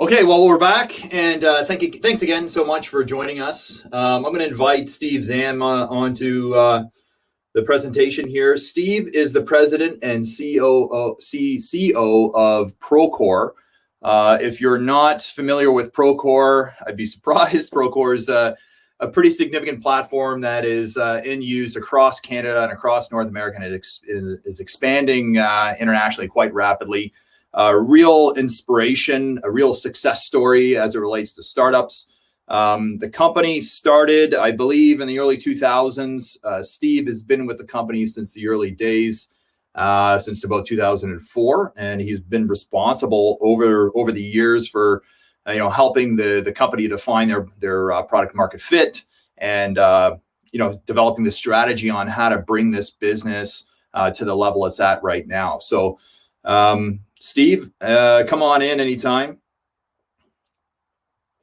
Okay, well, we're back, and thanks again so much for joining us. I'm going to invite Steve Zahm onto the presentation here. Steve is the president and CEO of Procore. If you're not familiar with Procore, I'd be surprised. Procore is a pretty significant platform that is in use across Canada and across North America, and it is expanding internationally quite rapidly. Real inspiration, a real success story as it relates to startups. The company started, I believe, in the early 2000s. Steve has been with the company since the early days, since about 2004, and he's been responsible over the years for helping the company define their product market fit, and developing the strategy on how to bring this business to the level it's at right now. So Steve, come on in anytime.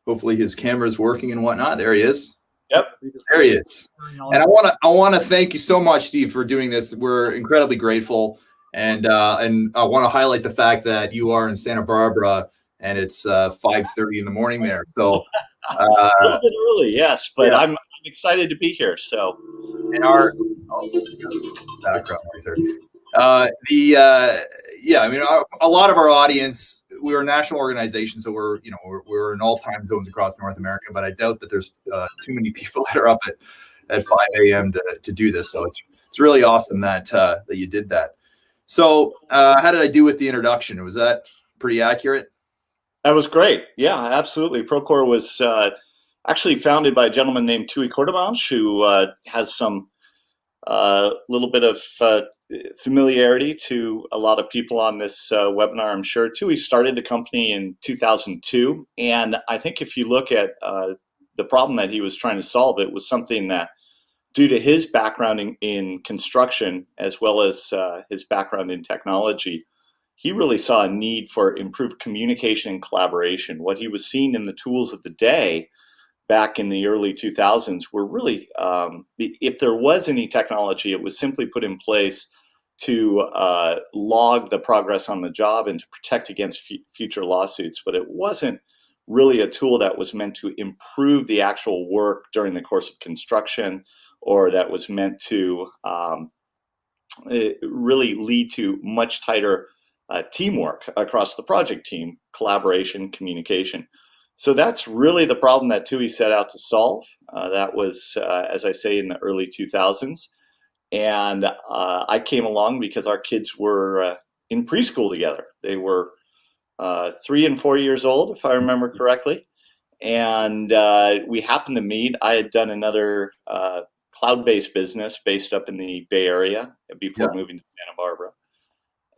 Hopefully his camera's working and whatnot. There he is. Yep. There he is. And I want to thank you so much, Steve, for doing this. We're incredibly grateful. And I want to highlight the fact that you are in Santa Barbara and it's 5:30 in the morning there. So a little bit early, yes, but yeah. I'm excited to be here. So in our background noise a lot of our audience, we're a national organization, so we're in all time zones across North America, but I doubt that there's too many people that are up at 5 a.m. to do this. So it's really awesome that you did that. So how did I do with the introduction? Was that pretty accurate? That was great. Yeah, absolutely. Procore was actually founded by a gentleman named Tui Cordomanche, who has some little bit of familiarity to a lot of people on this webinar, I'm sure. Tui started the company in 2002, and I think if you look at the problem that he was trying to solve, it was something that, due to his background in construction as well as his background in technology, he really saw a need for improved communication and collaboration. What he was seeing in the tools of the day back in the early 2000s were really, if there was any technology, it was simply put in place to log the progress on the job and to protect against future lawsuits. But it wasn't really a tool that was meant to improve the actual work during the course of construction, or that was meant to really lead to much tighter teamwork across the project team, collaboration, communication. So that's really the problem that Tui set out to solve. That was, as I say, in the early 2000s. And I came along because our kids were in preschool together. They were 3 and 4 years old, if I remember correctly. And we happened to meet. I had done another cloud-based business based up in the Bay Area before moving to Santa Barbara.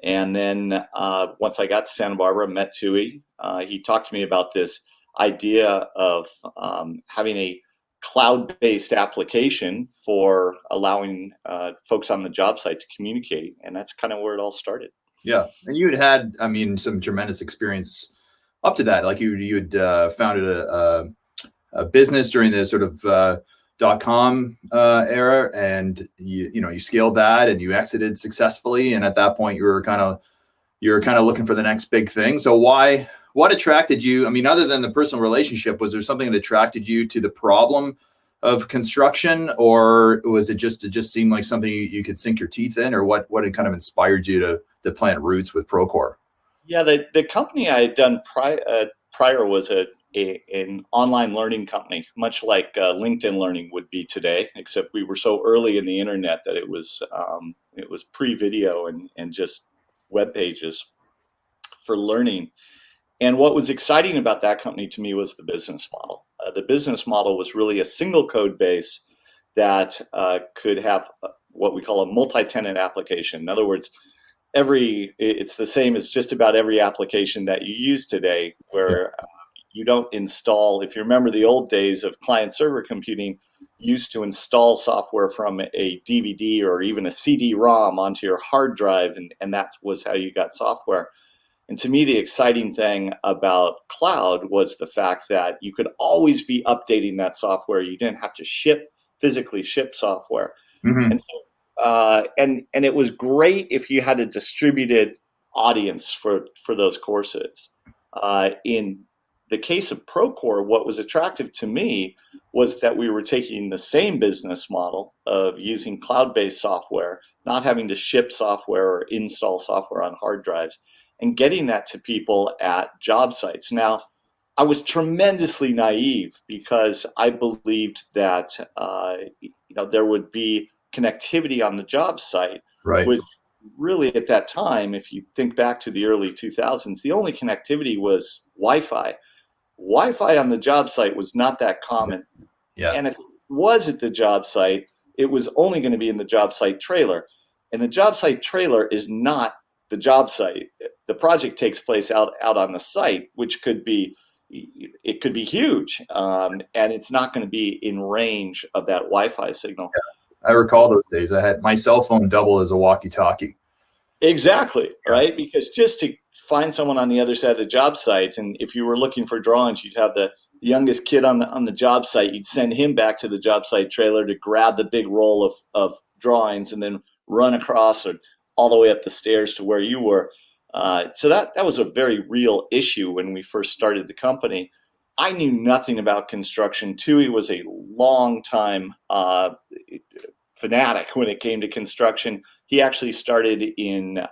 And then once I got to Santa Barbara, met Tui. He talked to me about this idea of having a cloud-based application for allowing folks on the job site to communicate, and that's kind of where it all started. Yeah, and you had some tremendous experience up to that. Like you had founded a business during the sort of .com era, and you scaled that and you exited successfully, and at that point you were kind of looking for the next big thing. So what attracted you? I mean, other than the personal relationship, was there something that attracted you to the problem of construction, or was it just seemed like something you could sink your teeth in, or what had kind of inspired you to plant roots with Procore? Yeah, the company I had done prior was an online learning company, much like LinkedIn Learning would be today, except we were so early in the internet that it was pre-video and just web pages for learning. And what was exciting about that company to me was the business model. The business model was really a single code base that could have what we call a multi-tenant application. In other words, it's the same as just about every application that you use today, where you don't install. If you remember the old days of client-server computing, you used to install software from a DVD or even a CD-ROM onto your hard drive, and that was how you got software. And to me, the exciting thing about cloud was the fact that you could always be updating that software. You didn't have to physically ship software. Mm-hmm. And so, and it was great if you had a distributed audience for those courses. In the case of Procore, what was attractive to me was that we were taking the same business model of using cloud-based software, not having to ship software or install software on hard drives, and getting that to people at job sites. Now, I was tremendously naive because I believed that there would be connectivity on the job site, Right. which really at that time, if you think back to the early 2000s, the only connectivity was Wi-Fi. Wi-Fi on the job site was not that common. Yeah. And if it was at the job site, it was only going to be in the job site trailer. And the job site trailer is not the job site. The project takes place out on the site, which could be huge, and it's not going to be in range of that Wi-Fi signal. I recall those days. I had my cell phone double as a walkie-talkie. Exactly, right? Because just to find someone on the other side of the job site, and if you were looking for drawings, you'd have the youngest kid on the job site. You'd send him back to the job site trailer to grab the big roll of drawings and then run across or all the way up the stairs to where you were. So that was a very real issue when we first started the company. I knew nothing about construction. Tui was a long time fanatic when it came to construction. He actually started in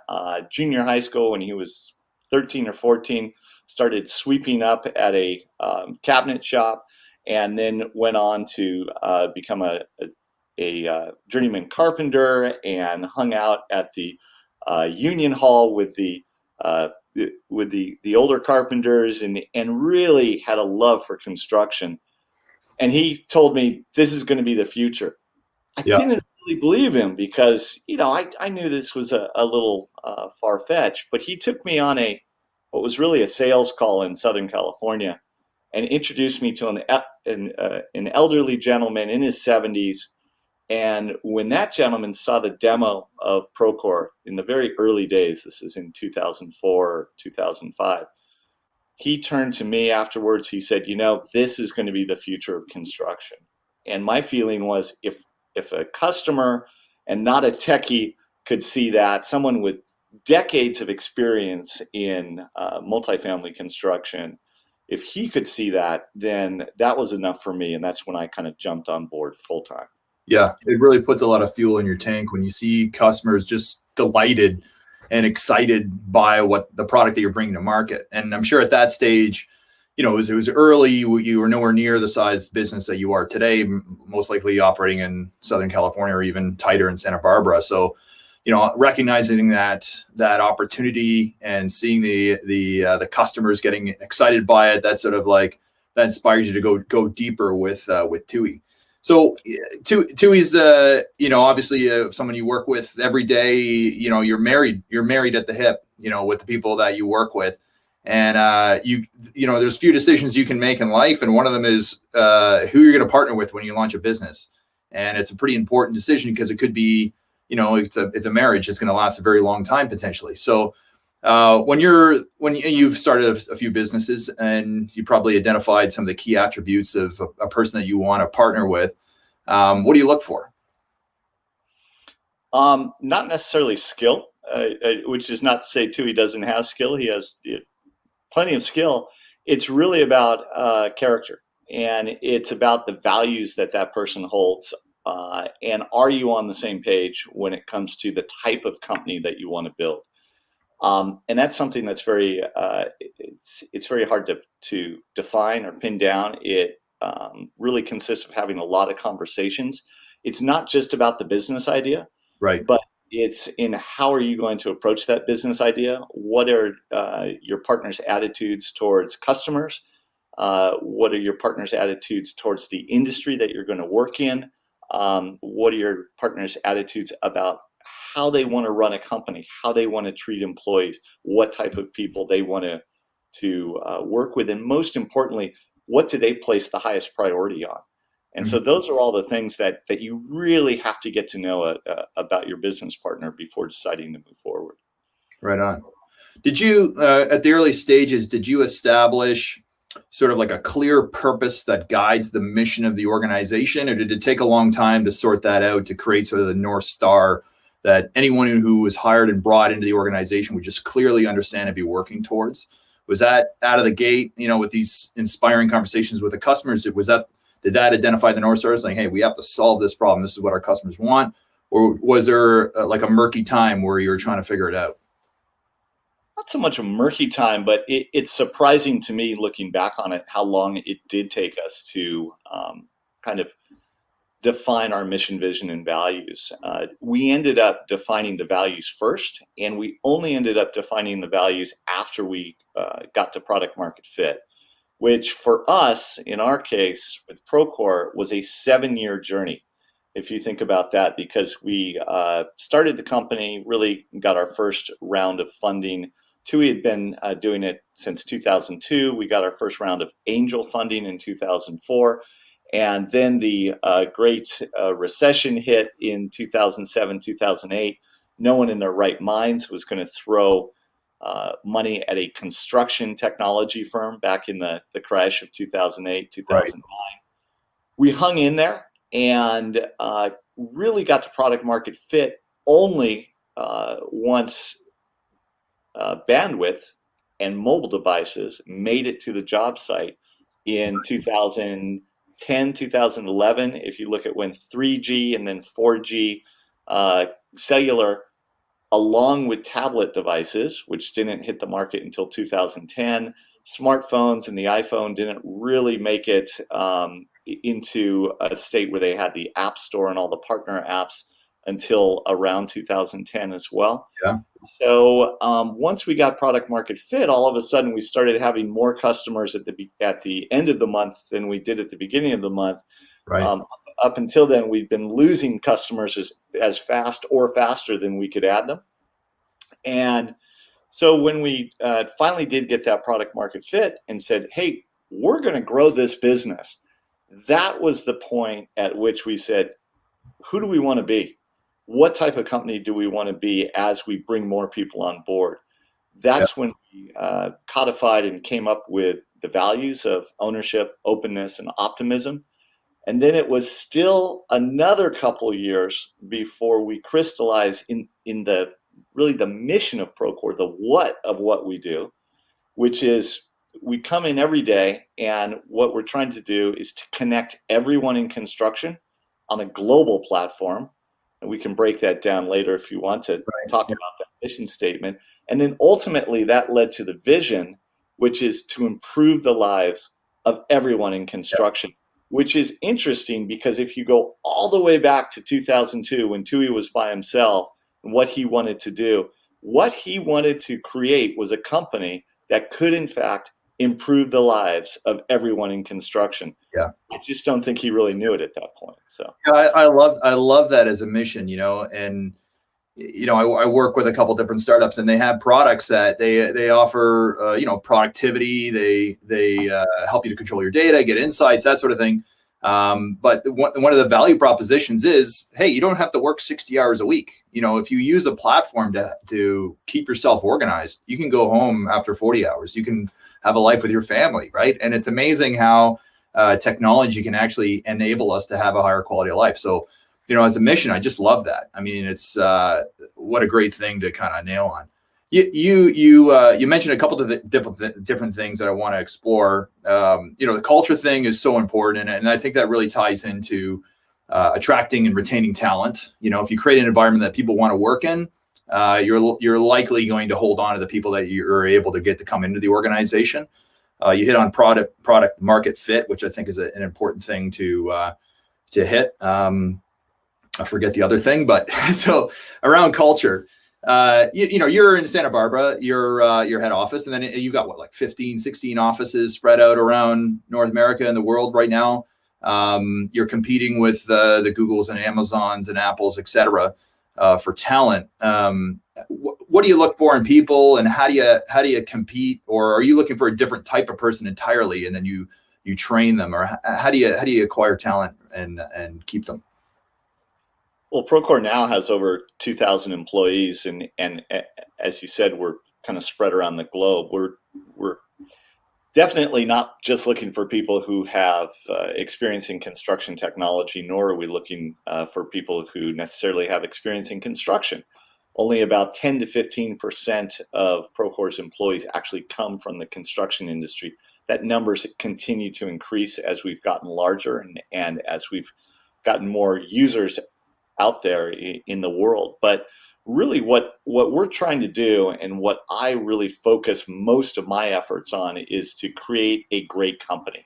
junior high school when he was 13 or 14, started sweeping up at a cabinet shop, and then went on to become a journeyman carpenter and hung out at the union hall with the older carpenters and really had a love for construction. And he told me, this is going to be the future. I didn't really believe him because, I knew this was a little far-fetched, but he took me on what was really a sales call in Southern California and introduced me to an elderly gentleman in his 70s. And when that gentleman saw the demo of Procore in the very early days, this is in 2004 or 2005, he turned to me afterwards. He said, this is going to be the future of construction. And my feeling was if a customer and not a techie could see that, someone with decades of experience in multifamily construction, if he could see that, then that was enough for me. And that's when I kind of jumped on board full time. Yeah, it really puts a lot of fuel in your tank when you see customers just delighted and excited by what the product that you're bringing to market. And I'm sure at that stage, it was early. You were nowhere near the size business that you are today, most likely operating in Southern California or even tighter in Santa Barbara. So, recognizing that opportunity and seeing the customers getting excited by it, that sort of like that inspires you to go deeper with Tui. So Tui's, obviously someone you work with every day. You're married at the hip, with the people that you work with, and there's a few decisions you can make in life, and one of them is who you're going to partner with when you launch a business, and it's a pretty important decision because it could be, it's a marriage that's going to last a very long time potentially. So when you've started a few businesses and you probably identified some of the key attributes of a person that you want to partner with, what do you look for? Not necessarily skill, which is not to say Tui doesn't have skill. He has plenty of skill. It's really about character, and it's about the values that person holds. And are you on the same page when it comes to the type of company that you want to build? And that's something that's very it's very hard to define or pin down. It really consists of having a lot of conversations. It's not just about the business idea, right? But it's in how are you going to approach that business idea? What are your partner's attitudes towards customers? What are your partner's attitudes towards the industry that you're going to work in? What are your partner's attitudes about how they want to run a company, how they want to treat employees, what type of people they want to work with, and most importantly, what do they place the highest priority on? And so those are all the things that you really have to get to know about your business partner before deciding to move forward. Right on. Did you, at the early stages, did you establish sort of like a clear purpose that guides the mission of the organization, or did it take a long time to sort that out, to create sort of the North Star that anyone who was hired and brought into the organization would just clearly understand and be working towards? Was that out of the gate, with these inspiring conversations with the customers? Did that identify the North Star, saying, hey, we have to solve this problem. This is what our customers want? Or was there like a murky time where you were trying to figure it out? Not so much a murky time, but it's surprising to me looking back on it, how long it did take us to kind of define our mission, vision, and values. We ended up defining the values first, and we only ended up defining the values after we got to product market fit, which for us, in our case, with Procore, was a 7-year journey. If you think about that, because we started the company, really got our first round of funding. TUI had been doing it since 2002. We got our first round of angel funding in 2004. And then the great recession hit in 2007, 2008. No one in their right minds was going to throw money at a construction technology firm back in the crash of 2008, 2009. Right. We hung in there and really got to product market fit only once bandwidth and mobile devices made it to the job site in 2010, 2011. If you look at when 3G and then 4G cellular, along with tablet devices, which didn't hit the market until 2010, smartphones and the iPhone didn't really make it into a state where they had the App Store and all the partner apps until around 2010 as well. Yeah. So once we got product market fit, all of a sudden we started having more customers at the end of the month than we did at the beginning of the month. Right. Up until then, we've been losing customers as fast or faster than we could add them. And so when we finally did get that product market fit and said, hey, we're going to grow this business, that was the point at which we said, who do we want to be? What type of company do we want to be as we bring more people on board? That's when we codified and came up with the values of ownership, openness, and optimism. And then it was still another couple of years before we crystallized in the mission of Procore, the what of what we do, which is we come in every day, and what we're trying to do is to connect everyone in construction on a global platform. And we can break that down later if you want to talk about that mission statement. And then ultimately that led to the vision, which is to improve the lives of everyone in construction, which is interesting because if you go all the way back to 2002 when TUI was by himself and what he wanted to do, what he wanted to create was a company that could in fact improve the lives of everyone in construction. Yeah. I just don't think he really knew it at that point. So I love that as a mission, and I work with a couple different startups, and they have products that they offer, productivity. They help you to control your data, get insights, that sort of thing. But one of the value propositions is, hey, you don't have to work 60 hours a week. If you use a platform to keep yourself organized, you can go home after 40 hours. You can have a life with your family, right? And it's amazing how technology can actually enable us to have a higher quality of life. So, as a mission, I just love that. I mean, it's what a great thing to kind of nail on. You mentioned a couple of different things that I want to explore. The culture thing is so important, and I think that really ties into attracting and retaining talent. If you create an environment that people want to work in, you're likely going to hold on to the people that you're able to get to come into the organization. You hit on product market fit, which I think is an important thing to hit. I forget the other thing, but so around culture, you're in Santa Barbara, your head office, and then you've got like 15, 16 offices spread out around North America and the world right now. You're competing with the Googles and Amazons and Apples, et cetera, for talent. What do you look for in people, and how do you compete, or are you looking for a different type of person entirely, and then you train them, or how do you acquire talent and keep them? Well, Procore now has over 2,000 employees, and as you said, we're kind of spread around the globe. We're definitely not just looking for people who have experience in construction technology, nor are we looking for people who necessarily have experience in construction. only about 10 to 15% of Procore's employees actually come from the construction industry. That numbers continue to increase as we've gotten larger and as we've gotten more users out there in the world. But really what we're trying to do, and what I really focus most of my efforts on, is to create a great company.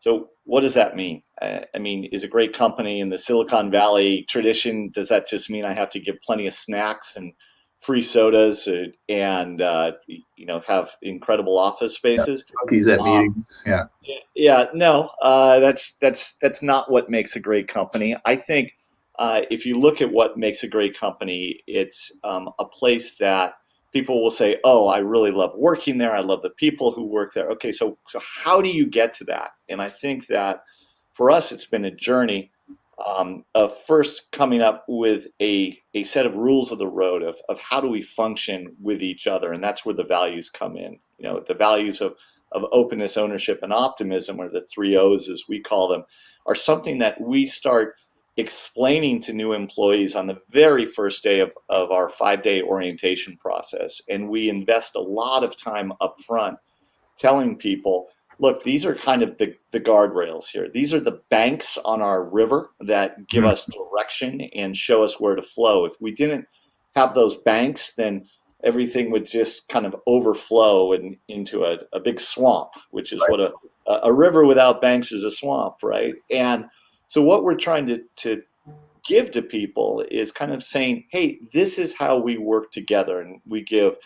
So what does that mean? I mean, is a great company in the Silicon Valley tradition, does that just mean I have to give plenty of snacks and free sodas and have incredible office spaces? Cookies at meetings. Yeah, no, that's not what makes a great company. I think if you look at what makes a great company, it's a place that people will say, oh, I really love working there. I love the people who work there. Okay, so how do you get to that? And I think that for us, it's been a journey of first coming up with a set of rules of the road of how do we function with each other. And that's where the values come in. The values of openness, ownership, and optimism, or the 3 O's as we call them, are something that we start explaining to new employees on the very first day of our 5-day orientation process. And we invest a lot of time up front telling people, look, these are kind of the guardrails here. These are the banks on our river that give us direction and show us where to flow. If we didn't have those banks, then everything would just kind of overflow into a big swamp, which is what a river without banks is, a swamp, right? And so what we're trying to give to people is kind of saying, hey, this is how we work together. And we give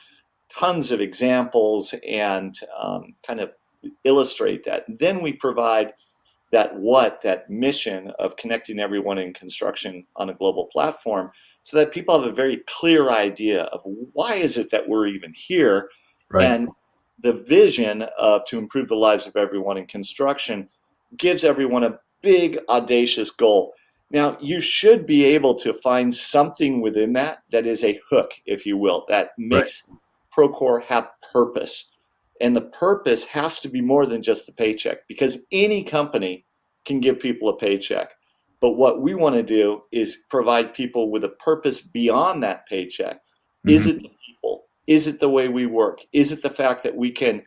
tons of examples and kind of illustrate that. Then we provide that mission of connecting everyone in construction on a global platform, so that people have a very clear idea of why is it that we're even here. Right. And the vision to improve the lives of everyone in construction gives everyone a big, audacious goal. Now, you should be able to find something within that is a hook, if you will, that makes Procore have purpose. And the purpose has to be more than just the paycheck, because any company can give people a paycheck. But what we want to do is provide people with a purpose beyond that paycheck. Mm-hmm. Is it the people? Is it the way we work? Is it the fact that we can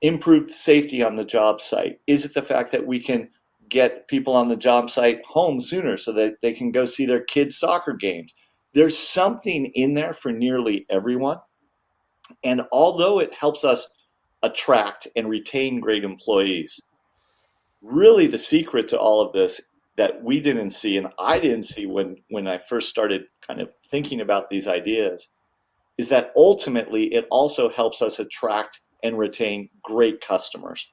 improve safety on the job site? Is it the fact that we can get people on the job site home sooner so that they can go see their kids' soccer games? There's something in there for nearly everyone. And although it helps us attract and retain great employees, really the secret to all of this that we didn't see, and I didn't see when I first started kind of thinking about these ideas, is that ultimately it also helps us attract and retain great customers.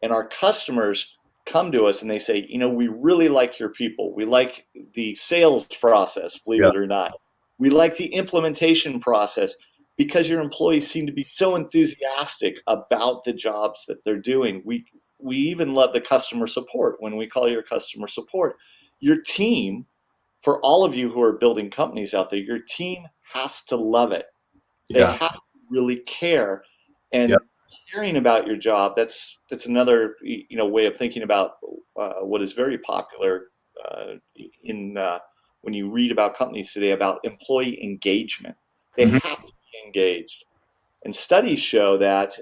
And our customers come to us and they say, we really like your people. We like the sales process, believe it or not. We like the implementation process, because your employees seem to be so enthusiastic about the jobs that they're doing. We even love the customer support. When we call your customer support, your team, for all of you who are building companies out there, your team has to love it. They have to really care. And caring about your job, that's another way of thinking about what is very popular when you read about companies today, about employee engagement. They have to be engaged. And studies show that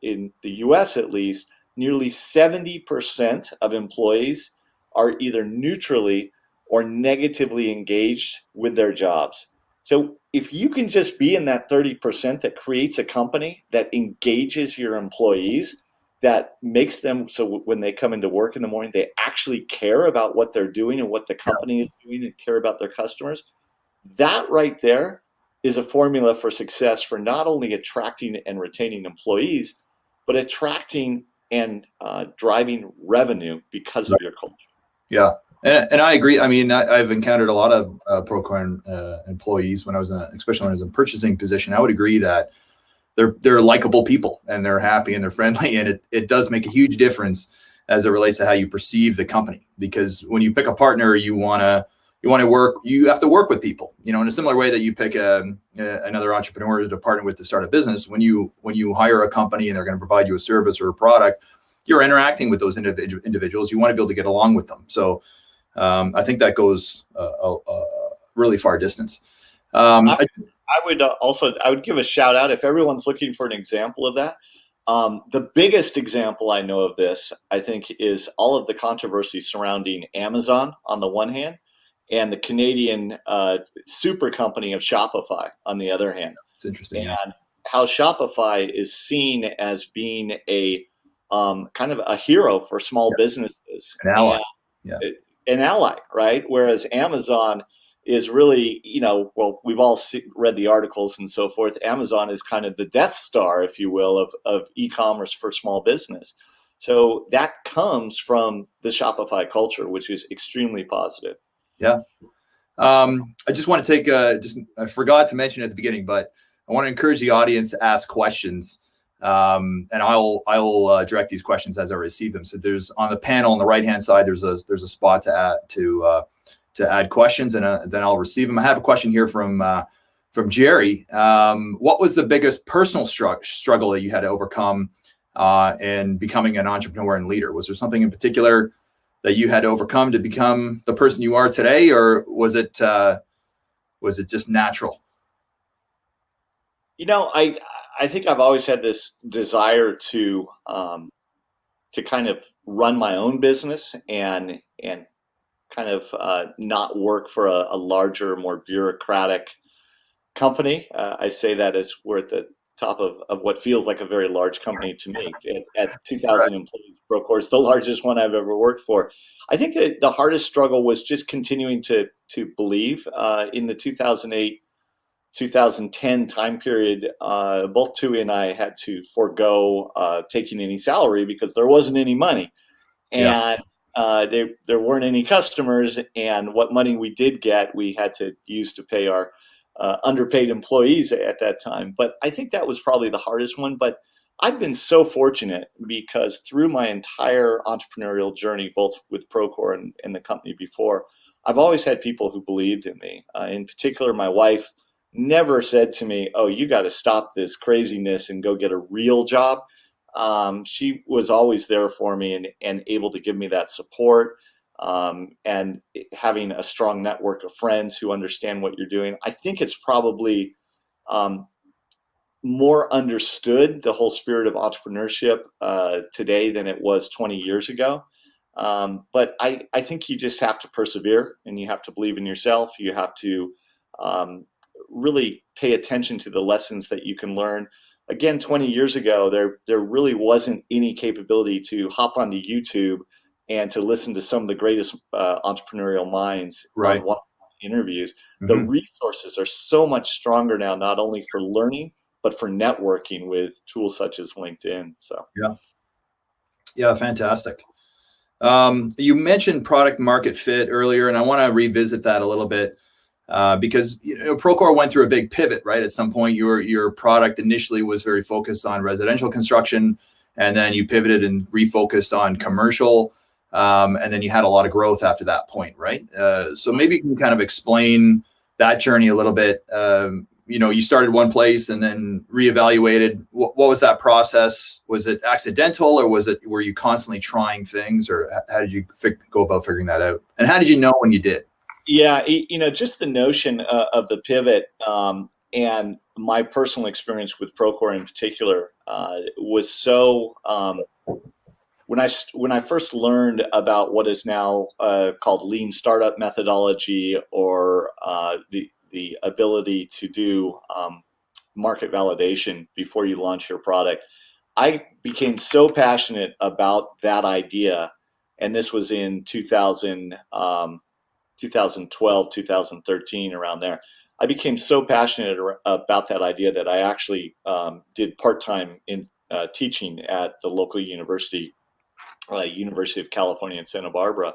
in the US at least, nearly 70% of employees are either neutrally or negatively engaged with their jobs. So if you can just be in that 30% that creates a company that engages your employees, that makes them so when they come into work in the morning, they actually care about what they're doing and what the company is doing and care about their customers, that right there is a formula for success for not only attracting and retaining employees, but attracting and driving revenue because of your culture. Yeah, and I agree. I mean, I've encountered a lot of Procore employees especially when I was in a purchasing position. I would agree that they're likable people and they're happy and they're friendly, and it does make a huge difference as it relates to how you perceive the company. Because when you pick a partner, you have to work with people, in a similar way that you pick another entrepreneur to partner with to start a business. When you hire a company and they're going to provide you a service or a product, you're interacting with those individuals. You want to be able to get along with them. So I think that goes a really far distance. I would give a shout out if everyone's looking for an example of that. The biggest example I know of this, I think, is all of the controversy surrounding Amazon on the one hand, and the Canadian super company of Shopify on the other hand. It's interesting. And Yeah. how Shopify is seen as being a kind of a hero for small businesses. An ally. And Yeah. an ally, right? Whereas Amazon is really, well, we've all read the articles and so forth. Amazon is kind of the Death Star, if you will, of e-commerce for small business. So that comes from the Shopify culture, which is extremely positive. Yeah. I just want to take I forgot to mention at the beginning, but I want to encourage the audience to ask questions. And I'll direct these questions as I receive them. So there's on the panel on the right-hand side, there's a spot to add questions, and then I'll receive them. I have a question here from Jerry. What was the biggest personal struggle that you had to overcome in becoming an entrepreneur and leader? Was there something in particular that you had to overcome to become the person you are today, or was it just natural? I think I've always had this desire to kind of run my own business and kind of not work for a larger, more bureaucratic company. I say that as we're at the top of what feels like a very large company to me. At 2,000 employees, Procore is the largest one I've ever worked for. I think that the hardest struggle was just continuing to believe in the 2008 2010 time period. Both Tui and I had to forego taking any salary because there wasn't any money, and there weren't any customers. And what money we did get, we had to use to pay our underpaid employees at that time. But I think that was probably the hardest one. But I've been so fortunate because through my entire entrepreneurial journey, both with Procore and the company before, I've always had people who believed in me. In particular, my wife never said to me, "Oh, you got to stop this craziness and go get a real job." She was always there for me and able to give me that support. And having a strong network of friends who understand what you're doing, I think it's probably more understood, the whole spirit of entrepreneurship today than it was 20 years ago. But I think you just have to persevere, and you have to believe in yourself. You have to really pay attention to the lessons that you can learn. Again, 20 years ago, there really wasn't any capability to hop onto YouTube and to listen to some of the greatest entrepreneurial minds on one interviews. Mm-hmm. The resources are so much stronger now, not only for learning, but for networking with tools such as LinkedIn. So yeah, fantastic. You mentioned product market fit earlier, and I want to revisit that a little bit. Because Procore went through a big pivot, right? At some point, your product initially was very focused on residential construction, and then you pivoted and refocused on commercial, and then you had a lot of growth after that point, right? So maybe you can kind of explain that journey a little bit. You started one place and then reevaluated. What was that process? Was it accidental, or were you constantly trying things, or how did you go about figuring that out? And how did you know when you did? Yeah, just the notion of the pivot and my personal experience with Procore in particular was so. When I first learned about what is now called lean startup methodology, or the ability to do market validation before you launch your product, I became so passionate about that idea, and this was in 2012, 2013, around there. I became so passionate about that idea that I actually did part-time in teaching at the local university, University of California in Santa Barbara,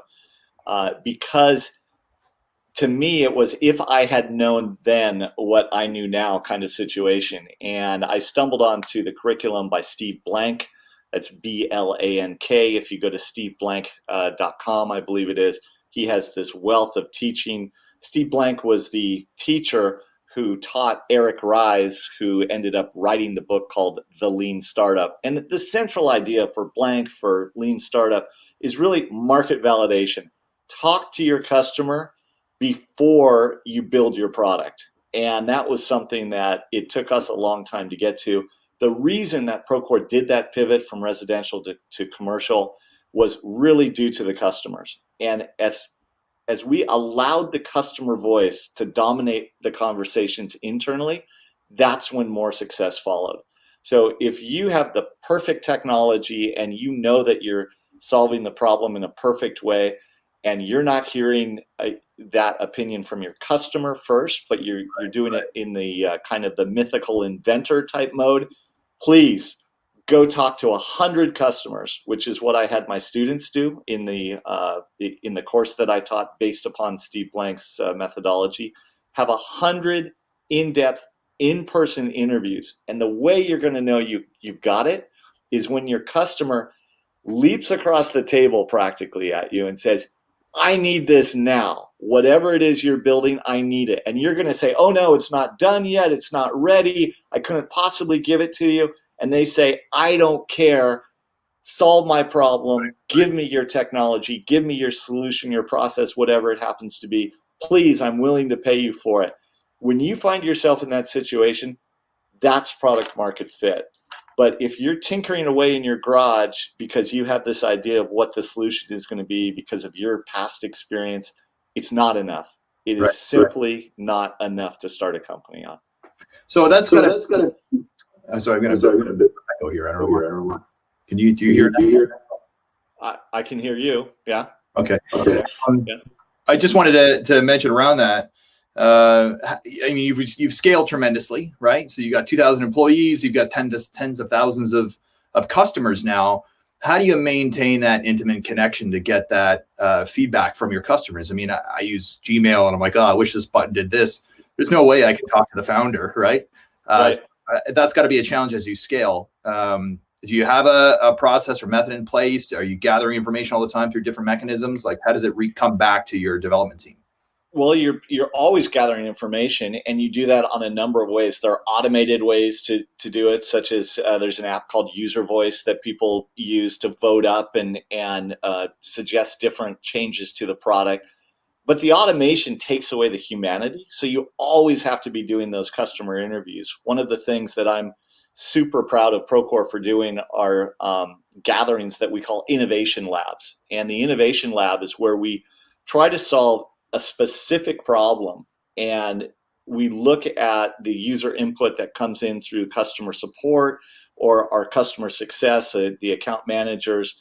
because to me it was, if I had known then what I knew now kind of situation. And I stumbled onto the curriculum by Steve Blank. That's Blank. If you go to steveblank.com, I believe it is, he has this wealth of teaching. Steve Blank was the teacher who taught Eric Ries, who ended up writing the book called The Lean Startup. And the central idea for Blank, for Lean Startup, is really market validation. Talk to your customer before you build your product. And that was something that it took us a long time to get to. The reason that Procore did that pivot from residential to commercial was really due to the customers. And as we allowed the customer voice to dominate the conversations internally, that's when more success followed. So if you have the perfect technology and you know that you're solving the problem in a perfect way, and you're not hearing that opinion from your customer first, but you're doing it in the kind of the mythical inventor type mode, please go talk to 100 customers, which is what I had my students do in the course that I taught based upon Steve Blank's methodology. Have 100 in-depth, in-person interviews. And the way you're going to know you've got it is when your customer leaps across the table practically at you and says, I need this now. Whatever it is you're building, I need it. And you're going to say, oh no, it's not done yet. It's not ready. I couldn't possibly give it to you. And they say, I don't care. Solve my problem. Give me your technology. Give me your solution, your process, whatever it happens to be. Please, I'm willing to pay you for it. When you find yourself in that situation, that's product market fit. But if you're tinkering away in your garage because you have this idea of what the solution is going to be because of your past experience, it's not enough. It is simply not enough to start a company on. So that's gonna. I'm sorry, I'm gonna echo here. I don't know. Do you hear that? I can hear you. Yeah. Okay. Yeah. I just wanted to mention around that. I mean, you've scaled tremendously, right? So you got 2,000 employees, you've got tens of thousands of customers now. How do you maintain that intimate connection to get that feedback from your customers? I mean, I use Gmail and I'm like, oh, I wish this button did this. There's no way I can talk to the founder, right? Right. That's got to be a challenge as you scale. Do you have a process or method in place? Are you gathering information all the time through different mechanisms? Like, how does it come back to your development team? Well, you're always gathering information, and you do that on a number of ways. There are automated ways to do it, such as there's an app called User Voice that people use to vote up and suggest different changes to the product. But the automation takes away the humanity, so you always have to be doing those customer interviews. One of the things that I'm super proud of Procore for doing are gatherings that we call innovation labs. And the innovation lab is where we try to solve a specific problem, and we look at the user input that comes in through customer support or our customer success, the account managers,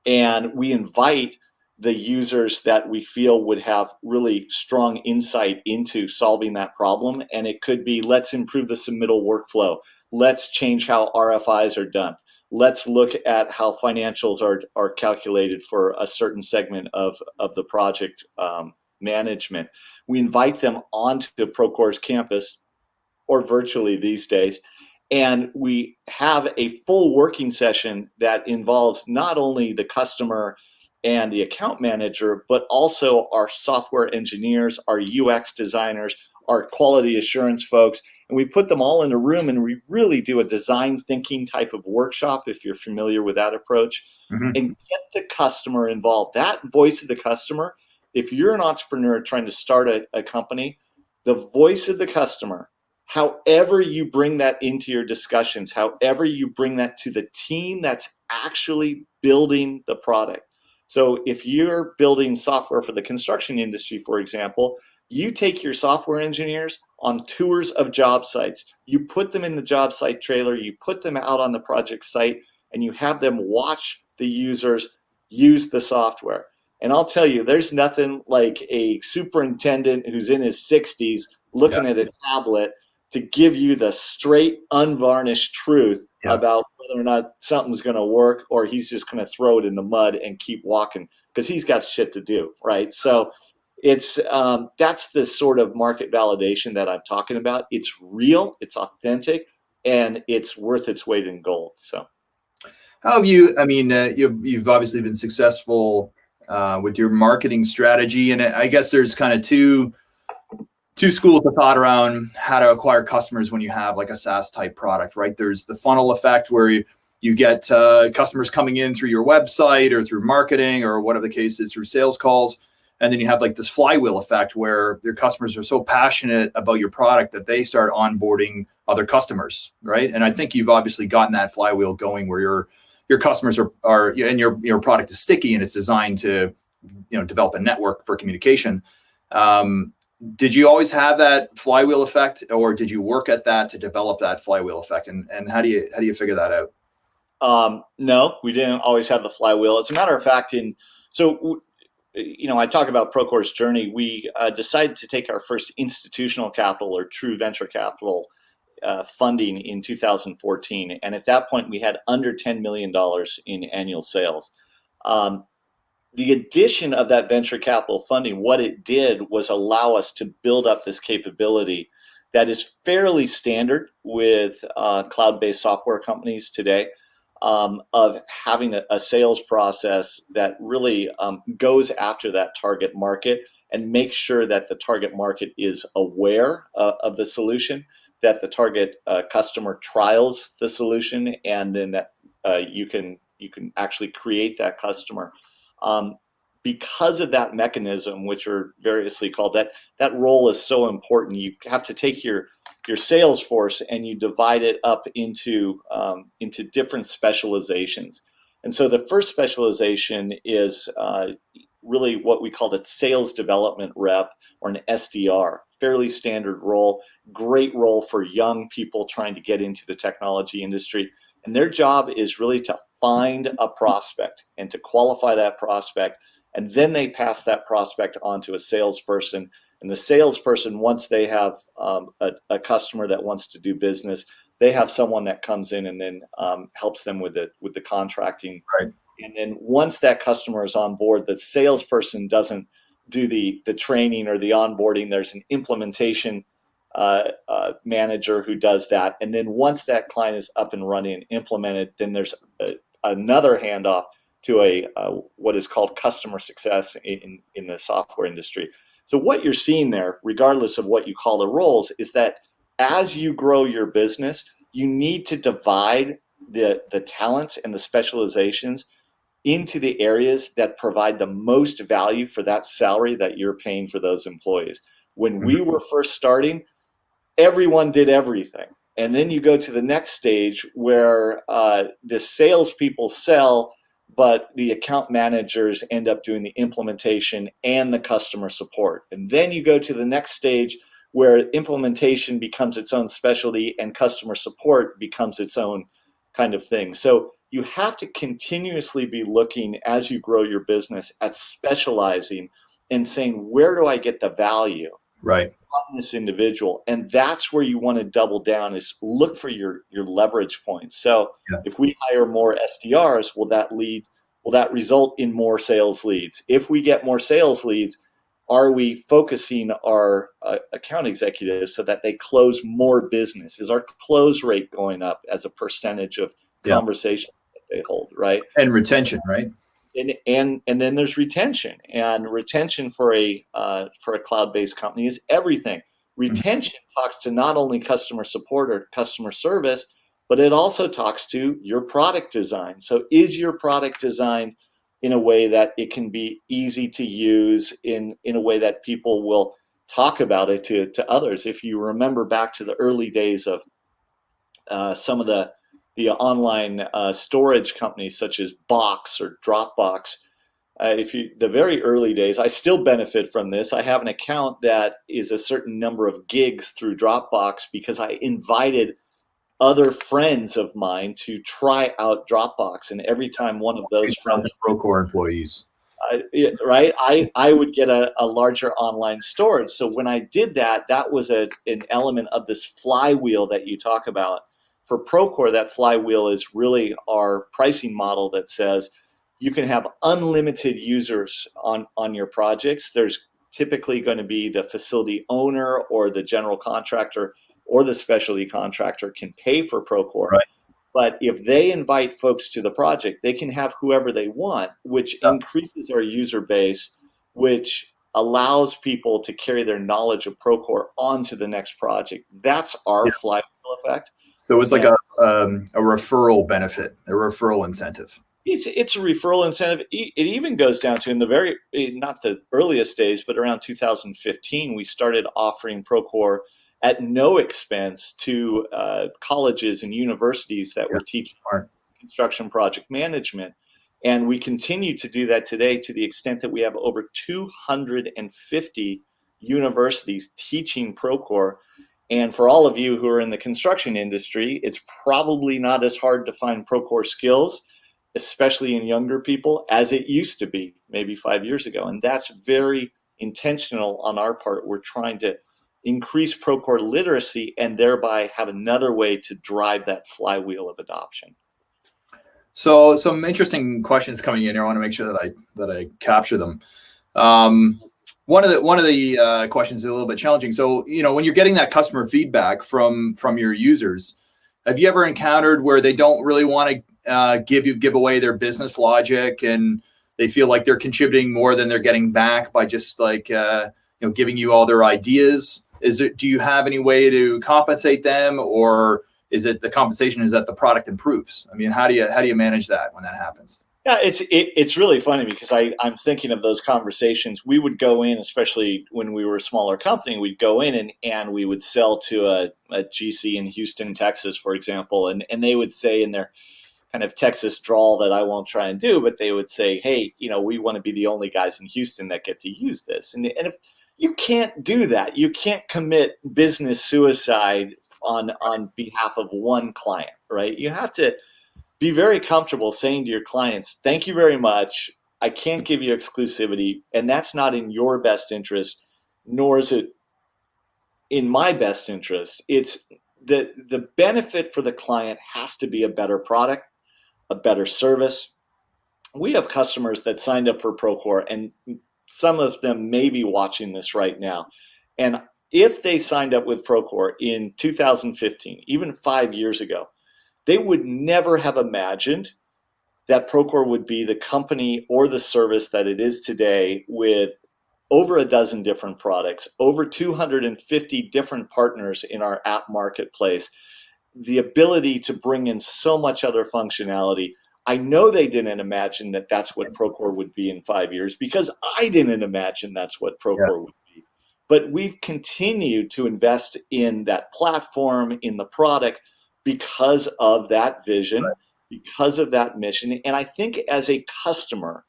and we invite the users that we feel would have really strong insight into solving that problem. And it could be, let's improve the submittal workflow. Let's change how RFIs are done. Let's look at how financials are calculated for a certain segment of the project management. We invite them onto Procore's campus, or virtually these days, and we have a full working session that involves not only the customer and the account manager, but also our software engineers, our UX designers, our quality assurance folks, and we put them all in a room and we really do a design thinking type of workshop, if you're familiar with that approach, and get the customer involved. That voice of the customer, if you're an entrepreneur trying to start a company, the voice of the customer, however you bring that into your discussions, however you bring that to the team that's actually building the product. So if you're building software for the construction industry, for example, you take your software engineers on tours of job sites. You put them in the job site trailer, you put them out on the project site, and you have them watch the users use the software. And I'll tell you, there's nothing like a superintendent who's in his 60s looking at a tablet to give you the straight, unvarnished truth about whether or not something's going to work, or he's just going to throw it in the mud and keep walking because he's got shit to do, right? So it's that's the sort of market validation that I'm talking about. It's real, it's authentic, and it's worth its weight in gold. So how have you, I mean, you've obviously been successful with your marketing strategy, and I guess there's kind of two schools of thought around how to acquire customers when you have like a SaaS type product, right? There's the funnel effect where you get customers coming in through your website or through marketing or whatever the case is, through sales calls. And then you have like this flywheel effect where your customers are so passionate about your product that they start onboarding other customers, right? And I think you've obviously gotten that flywheel going where your customers are and your product is sticky and it's designed to, develop a network for communication. Did you always have that flywheel effect, or did you work at that to develop that flywheel effect? And how do you figure that out? No, we didn't always have the flywheel. As a matter of fact, I talk about Procore's journey. We decided to take our first institutional capital or true venture capital funding in 2014. And at that point, we had under $10 million in annual sales. The addition of that venture capital funding, what it did was allow us to build up this capability that is fairly standard with cloud-based software companies today, of having a sales process that really goes after that target market and makes sure that the target market is aware of the solution, that the target customer trials the solution, and then that you can actually create that customer. Because of that mechanism, which are variously called, that role is so important. You have to take your sales force and you divide it up into different specializations. And so the first specialization is really what we call the sales development rep, or an SDR. Fairly standard role, great role for young people trying to get into the technology industry. And their job is really to find a prospect and to qualify that prospect. And then they pass that prospect on to a salesperson. And the salesperson, once they have a customer that wants to do business, they have someone that comes in and then helps them with the contracting. Right. And then once that customer is on board, the salesperson doesn't do the training or the onboarding. There's an implementation manager who does that. And then once that client is up and running and implemented, then there's another handoff to what is called customer success in the software industry. So what you're seeing there, regardless of what you call the roles, is that as you grow your business, you need to divide the talents and the specializations into the areas that provide the most value for that salary that you're paying for those employees. When we were first starting, everyone did everything. And then you go to the next stage where the salespeople sell, but the account managers end up doing the implementation and the customer support. And then you go to the next stage where implementation becomes its own specialty and customer support becomes its own kind of thing. So you have to continuously be looking as you grow your business at specializing and saying, where do I get the value right from this individual? And that's where you want to double down, is look for your leverage points. So if we hire more SDRs, will that result in more sales leads? If we get more sales leads, are we focusing our account executives so that they close more business? Is our close rate going up as a percentage of conversation that they hold, right? And retention, right? And then there's retention, and retention for a cloud-based company is everything. Retention talks to not only customer support or customer service, but it also talks to your product design. So is your product designed in a way that it can be easy to use, in a way that people will talk about it to others? If you remember back to the early days of some of the online storage companies such as Box or Dropbox, the very early days, I still benefit from this. I have an account that is a certain number of gigs through Dropbox because I invited other friends of mine to try out Dropbox, and every time one of those friends, Procore employees, right, I would get a larger online storage. So when I did that, that was an element of this flywheel that you talk about. For Procore, that flywheel is really our pricing model that says you can have unlimited users on your projects. There's typically going to be the facility owner or the general contractor or the specialty contractor can pay for Procore. Right. But if they invite folks to the project, they can have whoever they want, which increases our user base, which allows people to carry their knowledge of Procore onto the next project. That's our flywheel effect. So it's like a referral benefit, a referral incentive. It's a referral incentive. It even goes down to in the very, not the earliest days, but around 2015, we started offering Procore at no expense to colleges and universities that Yeah. were teaching Smart. construction project management. And we continue to do that today to the extent that we have over 250 universities teaching Procore. And for all of you who are in the construction industry, it's probably not as hard to find Procore skills, especially in younger people, as it used to be maybe 5 years ago. And that's very intentional on our part. We're trying to increase Procore literacy and thereby have another way to drive that flywheel of adoption. So some interesting questions coming in here. I want to make sure that I capture them. One of the questions is a little bit challenging. So, when you're getting that customer feedback from your users, have you ever encountered where they don't really want to give away their business logic, and they feel like they're contributing more than they're getting back by just giving you all their ideas? Do you have any way to compensate them, or is it the compensation is that the product improves? I mean, how do you manage that when that happens? Yeah, it's really funny because I'm thinking of those conversations. We would go in, especially when we were a smaller company, we'd go in and we would sell to a GC in Houston, Texas, for example, and they would say in their kind of Texas drawl that I won't try and do, but they would say, hey, we want to be the only guys in Houston that get to use this. And if you can't do that, you can't commit business suicide on behalf of one client, right? You have to be very comfortable saying to your clients, thank you very much. I can't give you exclusivity, and that's not in your best interest, nor is it in my best interest. It's the benefit for the client has to be a better product, a better service. We have customers that signed up for Procore, and some of them may be watching this right now. And if they signed up with Procore in 2015, even 5 years ago, they would never have imagined that Procore would be the company or the service that it is today, with over a dozen different products, over 250 different partners in our app marketplace, the ability to bring in so much other functionality. I know they didn't imagine that that's what Procore would be in 5 years, because I didn't imagine that's what Procore would be. But we've continued to invest in that platform, in the product, because of that vision, because of that mission. And I think as a customer,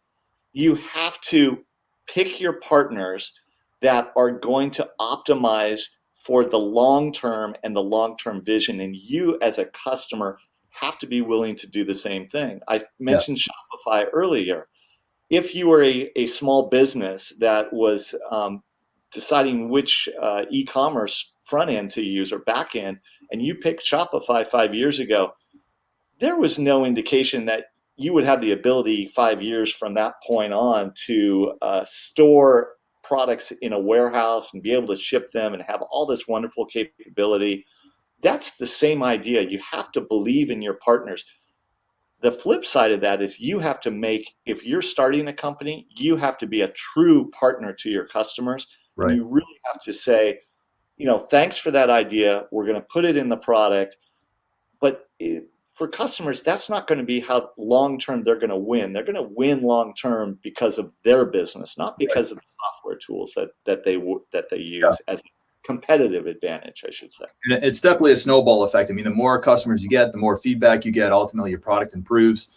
you have to pick your partners that are going to optimize for the long term and the long-term vision. And you as a customer have to be willing to do the same thing. I mentioned Shopify earlier. If you were a small business that was deciding which e-commerce front end to use or back end, and you picked Shopify 5 years ago, there was no indication that you would have the ability 5 years from that point on to store products in a warehouse and be able to ship them and have all this wonderful capability. That's the same idea. You have to believe in your partners. The flip side of that is you have to if you're starting a company, you have to be a true partner to your customers. Right. And you really have to say, thanks for that idea. We're going to put it in the product. But for customers, that's not going to be how long-term they're going to win. They're going to win long-term because of their business, not because of the software tools that they use as a competitive advantage, I should say. And it's definitely a snowball effect. I mean, the more customers you get, the more feedback you get. Ultimately, your product improves.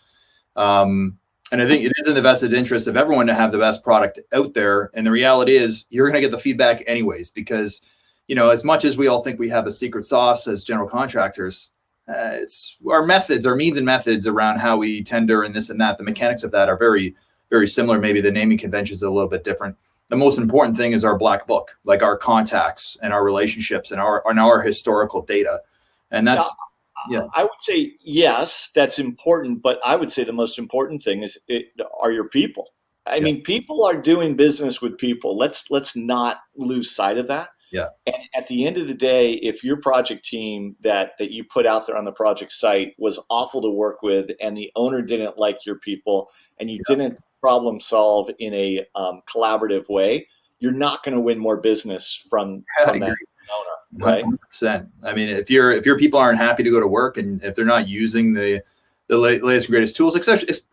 And I think it is in the vested interest of everyone to have the best product out there. And the reality is you're going to get the feedback anyways, because, as much as we all think we have a secret sauce as general contractors, it's our methods, our means and methods around how we tender and this and that. The mechanics of that are very, very similar. Maybe the naming conventions are a little bit different. The most important thing is our black book, like our contacts and our relationships and our historical data. And that's, I would say, yes, that's important. But I would say the most important thing are your people. I mean, people are doing business with people. Let's not lose sight of that. Yeah. And at the end of the day, if your project team that you put out there on the project site was awful to work with, and the owner didn't like your people, and you didn't problem solve in a collaborative way, you're not going to win more business from that owner, right? 100%. I mean, if your people aren't happy to go to work, and if they're not using the the latest and greatest tools,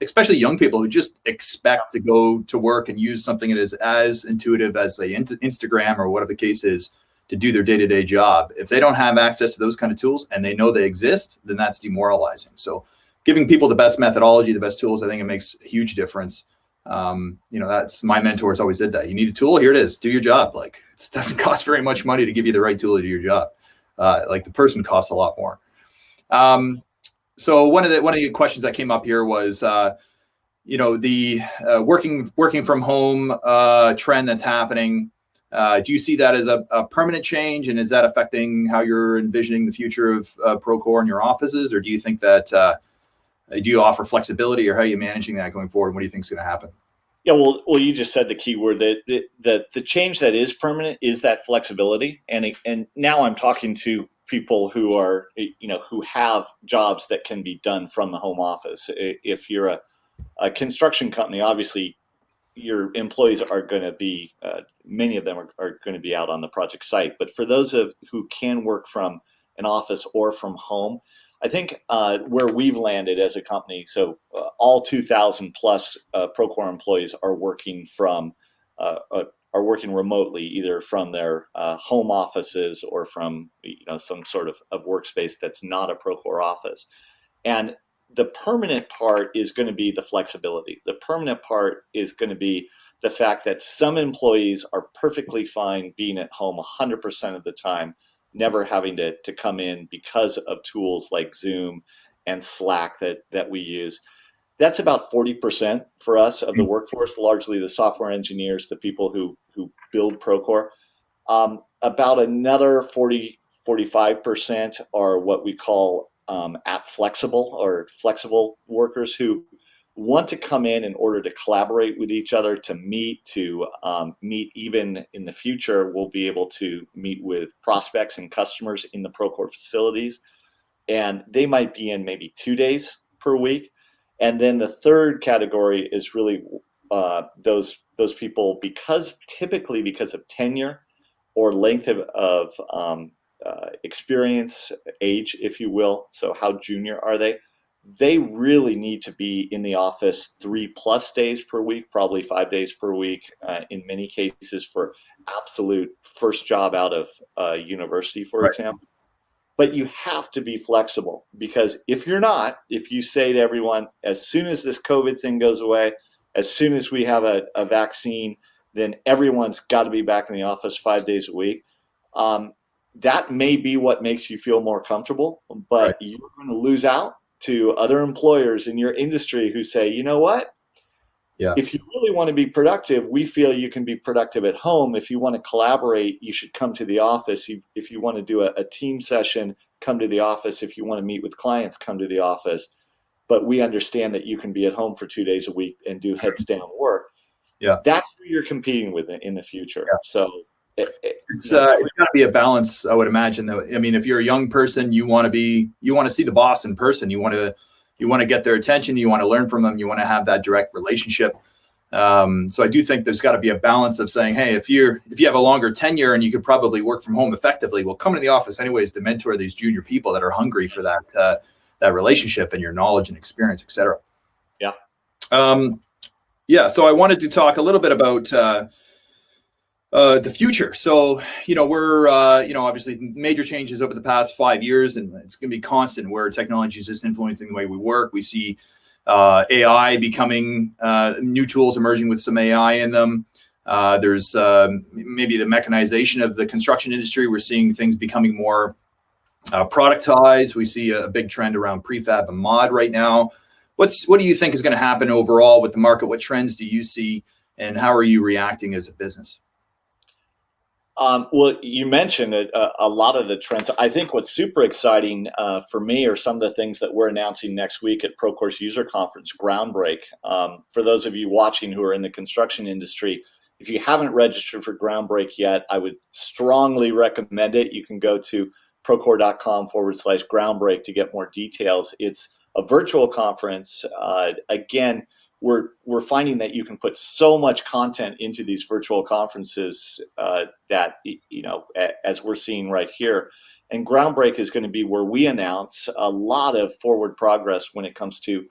especially young people who just expect to go to work and use something that is as intuitive as say Instagram or whatever the case is to do their day-to-day job. If they don't have access to those kind of tools and they know they exist, then that's demoralizing. So giving people the best methodology, the best tools, I think it makes a huge difference. That's my mentors always did that. You need a tool, here it is, do your job. Like, it doesn't cost very much money to give you the right tool to do your job. Like the person costs a lot more. So one of the questions that came up here was, the working from home trend that's happening. Do you see that as a permanent change, and is that affecting how you're envisioning the future of Procore in your offices, or do you think that do you offer flexibility, or how are you managing that going forward? What do you think is going to happen? Yeah, well, you just said the key word, that the change that is permanent is that flexibility. And now I'm talking to people who are, who have jobs that can be done from the home office. If you're a construction company, obviously your employees are going to be, many of them are going to be out on the project site. But for those who can work from an office or from home, I think where we've landed as a company, so all 2,000 plus Procore employees are working working remotely, either from their home offices or from some sort of workspace that's not a Procore office. And the permanent part is going to be the flexibility. The permanent part is going to be the fact that some employees are perfectly fine being at home 100% of the time, never having to come in because of tools like Zoom and Slack that we use. That's about 40% for us of the workforce, largely the software engineers, the people who build Procore. About another 45% are what we call at flexible or flexible workers who want to come in order to collaborate with each other, to meet even in the future. We'll be able to meet with prospects and customers in the Procore facilities, and they might be in maybe 2 days per week. And then the third category is really those people, typically because of tenure or length of experience, age, if you will. So how junior are they? They really need to be in the office 3+ days per week, probably 5 days per week, in many cases for absolute first job out of university, for example. But you have to be flexible, because if you say to everyone, as soon as this COVID thing goes away, as soon as we have a vaccine, then everyone's got to be back in the office 5 days a week. That may be what makes you feel more comfortable, but you're going to lose out to other employers in your industry who say, you know what? Yeah. If you really want to be productive, we feel you can be productive at home. If you want to collaborate, you should come to the office. If you want to do a team session, come to the office. If you want to meet with clients, come to the office. But we understand that you can be at home for 2 days a week and do heads down work. Yeah, that's who you're competing with in the future. Yeah. So it's got to be a balance, I would imagine. Though, I mean, if you're a young person, you want to see the boss in person. You want to get their attention. You want to learn from them. You want to have that direct relationship. So I do think there's got to be a balance of saying, hey, if you have a longer tenure and you could probably work from home effectively, well, come to the office anyways to mentor these junior people that are hungry for that relationship and your knowledge and experience, et cetera. Yeah. So I wanted to talk a little bit about the future. So, we're, obviously major changes over the past 5 years, and it's going to be constant where technology is just influencing the way we work. We see AI becoming new tools emerging with some AI in them. There's maybe the mechanization of the construction industry. We're seeing things becoming more productized. We see a big trend around prefab and mod right now. What do you think is going to happen overall with the market? What trends do you see, and how are you reacting as a business? Well, you mentioned a lot of the trends. I think what's super exciting for me are some of the things that we're announcing next week at Procore's user conference, Groundbreak. For those of you watching who are in the construction industry, if you haven't registered for Groundbreak yet, I would strongly recommend it. You can go to procore.com/groundbreak to get more details. It's a virtual conference. Again, we're finding that you can put so much content into these virtual conferences that, as we're seeing right here. And Groundbreak is going to be where we announce a lot of forward progress when it comes to,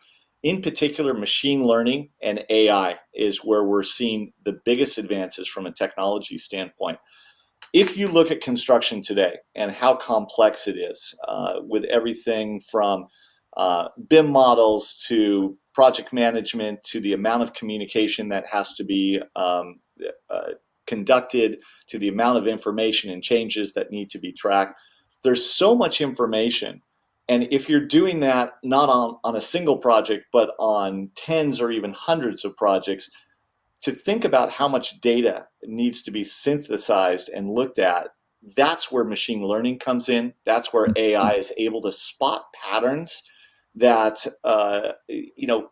in particular, machine learning and AI is where we're seeing the biggest advances from a technology standpoint. If you look at construction today and how complex it is, with everything from BIM models to project management to the amount of communication that has to be conducted, to the amount of information and changes that need to be tracked, there's so much information. And if you're doing that not on a single project, but on tens or even hundreds of projects, to think about how much data needs to be synthesized and looked at, that's where machine learning comes in. That's where AI is able to spot patterns that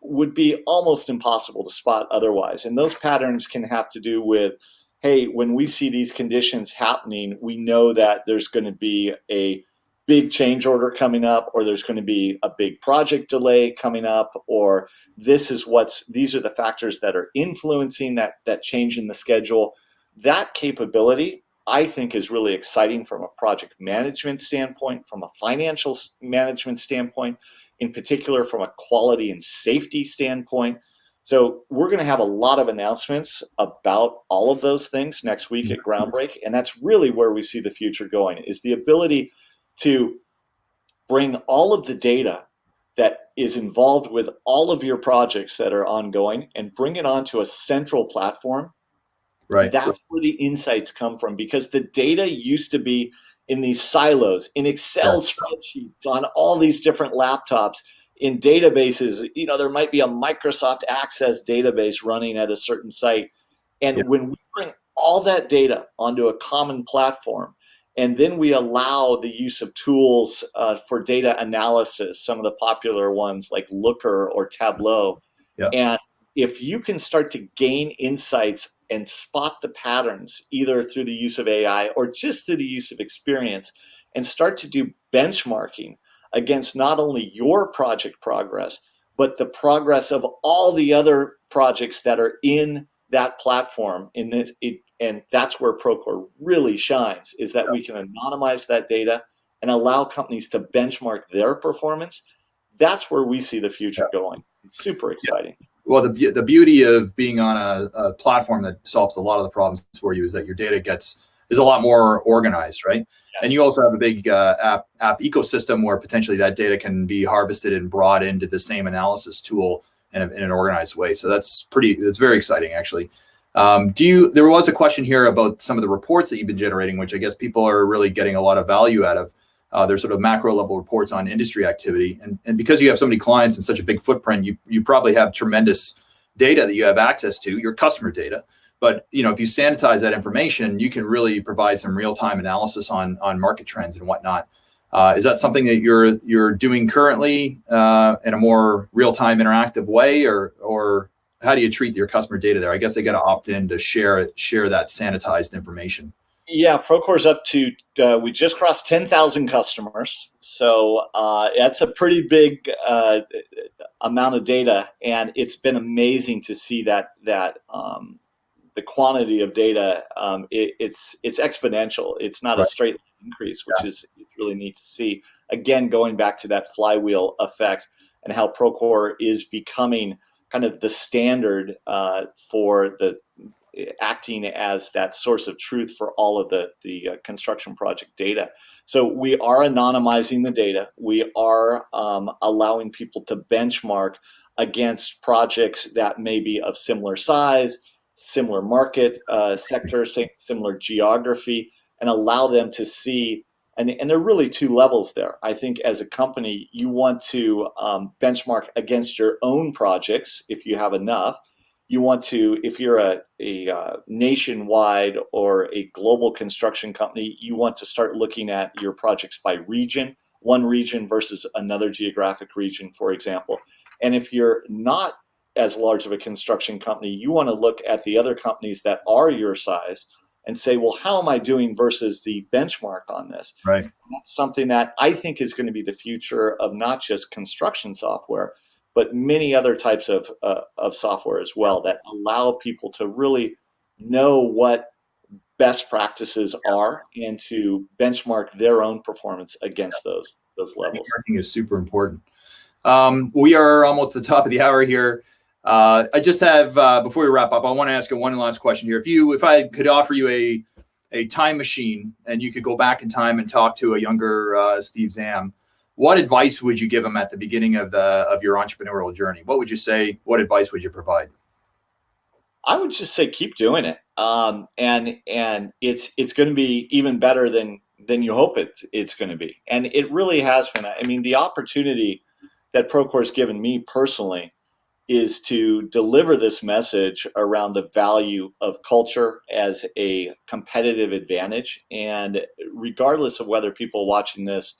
would be almost impossible to spot otherwise. And those patterns can have to do with, hey, when we see these conditions happening, we know that there's going to be a big change order coming up, or there's going to be a big project delay coming up, or these are the factors that are influencing that change in the schedule. That capability, I think, is really exciting from a project management standpoint, from a financial management standpoint, in particular from a quality and safety standpoint. So we're going to have a lot of announcements about all of those things next week at Groundbreak, and that's really where we see the future going, is the ability to bring all of the data that is involved with all of your projects that are ongoing and bring it onto a central platform. Right. That's where the insights come from, because the data used to be in these silos, in Excel spreadsheets, on all these different laptops, in databases. There might be a Microsoft Access database running at a certain site. And when we bring all that data onto a common platform, and then we allow the use of tools for data analysis, some of the popular ones like Looker or Tableau. And if you can start to gain insights and spot the patterns, either through the use of AI or just through the use of experience, and start to do benchmarking against not only your project progress, but the progress of all the other projects that are in that platform, and that's where Procore really shines, is that we can anonymize that data and allow companies to benchmark their performance. That's where we see the future going. It's super exciting. Well, the beauty of being on a platform that solves a lot of the problems for you is that your data is a lot more organized, right? Yes. And you also have a big app ecosystem where potentially that data can be harvested and brought into the same analysis tool in an organized way. So that's very exciting, actually. There was a question here about some of the reports that you've been generating, which I guess people are really getting a lot of value out of. There's sort of macro level reports on industry activity. And because you have so many clients and such a big footprint, you probably have tremendous data that you have access to, your customer data. But if you sanitize that information, you can really provide some real-time analysis on market trends and whatnot. Is that something that you're doing currently in a more real-time interactive way, or how do you treat your customer data there? I guess they got to opt in to share that sanitized information. Yeah, Procore's up to, we just crossed 10,000 customers. So that's a pretty big amount of data. And it's been amazing to see that the quantity of data, it's exponential. It's not a straight increase, which is really neat to see. Again, going back to that flywheel effect and how Procore is becoming kind of the standard for acting as that source of truth for all of the construction project data. So we are anonymizing the data. We are allowing people to benchmark against projects that may be of similar size, similar market sector, similar geography, and allow them to see. And there are really two levels there. I think as a company, you want to benchmark against your own projects if you have enough. You want to, if you're a nationwide or a global construction company, you want to start looking at your projects by region, one region versus another geographic region, for example. And if you're not as large of a construction company, you want to look at the other companies that are your size and say, well, how am I doing versus the benchmark on this? Right. And that's something that I think is going to be the future of not just construction software, but many other types of software as well, that allow people to really know what best practices are and to benchmark their own performance against those levels. Benchmarking is super important. We are almost at the top of the hour here. I just have, before we wrap up, I want to ask you one last question here. If I could offer you a time machine and you could go back in time and talk to a younger Steve Zahm, what advice would you give him at the beginning of your entrepreneurial journey? What would you say? What advice would you provide? I would just say keep doing it, and it's going to be even better than you hope it's going to be, and it really has been. I mean, the opportunity that Procore has given me personally is to deliver this message around the value of culture as a competitive advantage, and regardless of whether people watching this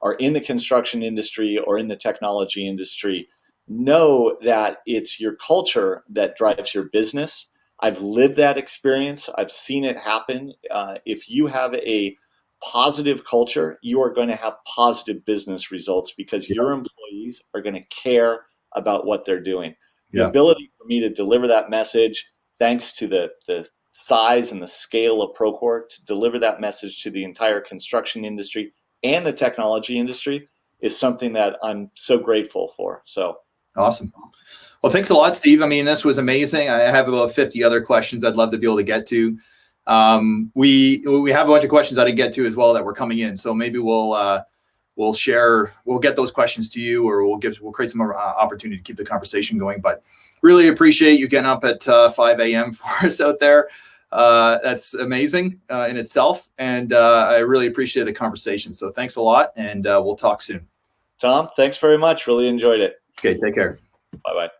are in the construction industry or in the technology industry, know that it's your culture that drives your business. I've lived that experience. I've seen it happen. If you have a positive culture, you are going to have positive business results because your employees are going to care about what they're doing. The ability for me to deliver that message, thanks to the size and the scale of Procore, to deliver that message to the entire construction industry and the technology industry, is something that I'm so grateful for. So awesome. Well, thanks a lot, Steve. I mean, this was amazing. I have about 50 other questions I'd love to be able to get to. We have a bunch of questions I didn't get to as well that were coming in. So maybe we'll get those questions to you, or we'll create some more opportunity to keep the conversation going. But really appreciate you getting up at 5 a.m. for us out there. That's amazing in itself. And I really appreciate the conversation. So thanks a lot, and we'll talk soon. Tom, thanks very much. Really enjoyed it. Okay, take care. Bye-bye.